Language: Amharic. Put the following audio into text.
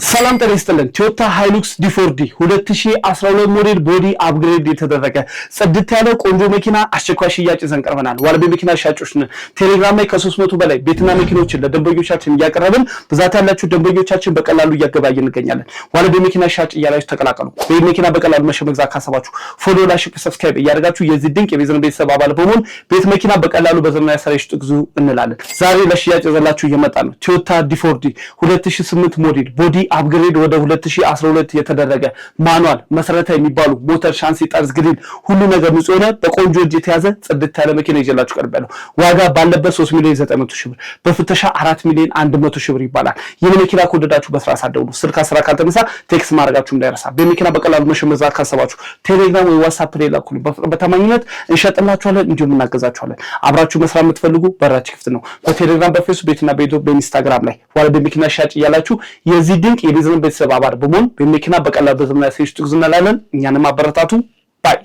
ሰላም ጤና ይስጥልን። ቶዮታ ሃይሉክስ ዲ4ዲ 2012 ሞዴል ቦዲ አፕግሬድ የተደረገ ጽድት ያለ ቆንጆ መኪና አስቸኳይ ሽያጭ ይዘን ቀርበናል። ዋልቤ መኪና ሻጮች ነን። ቴሌግራም ላይ ከ300 በላይ ቤትና መኪኖችን ለደንበኞቻችን እያቀረብን ብዛት ያላችሁ ደንበኞቻችን በቀላሉ እያገባየን እንገኛለን። ዋልቤ መኪና ሻጭ እያላችሁ ተቀላቀሉ። በዚህ መኪና በቀላሉ መግዛት ካሰባችሁ ፎሎ፣ ላይክ፣ ሰብስክራይብ እያደረጋችሁ የዚህ ድንቅ የቢዝነስ ቤተሰብ አባል በመሆን ቤት መኪና በቀላሉ በዘመናዊ አሰራር ጥግዙ እንላለን። ዛሬ ለሽያጭ ይዘላችሁ እየመጣ ነው። ቶዮታ ዲ4ዲ 2008 ሞዴል ቦዲ አፕግሬድ ወደ 2012 የተደረገ ማኑዋል መሰረታዊ የሚባሉ ሞተር፣ ሻንሲ፣ ጠርዝ፣ ግሪል ሁሉ ነገር ንጹህ ሆነ በቆንጆ እጅ የተያዘ ጽድት ያለ መኪና ይዤላችሁ ቀርቤያለሁ። ዋጋ ባለበት 3,900,000 ብር በፍተሻ 4,100,000 ብር ይባላል። ይህን መኪና ከወደዳችሁ በስራ ሳደውሉ ስልክ አስራ ካልተነሳ ቴክስት ማድረጋችሁ እንዳይረሳ። በመኪና በቀላሉ መግዛት ካሰባችሁ ቴሌግራም ወይ ዋትስአፕ ላይ ላኩልኝ። በተማኝነት እንሸጥላችኋለን፣ እንዲሁም እናገዛችኋለን። አብራችሁ መስራት የምትፈልጉ በራችን ክፍት ነው። በቴሌግራም፣ በፌስቡክ ቤትና በኢንስታግራም ላይ ዋልቤ መኪና ሻጭ እያላችሁ የዚህ ድንቅ የቢዝነስ ቤተሰብ አባል በመሆን በመኪና በቀላሉ በዘመናዊ አሰራር ጥግዙ እንላለን። እኛንም አበረታቱ ባይ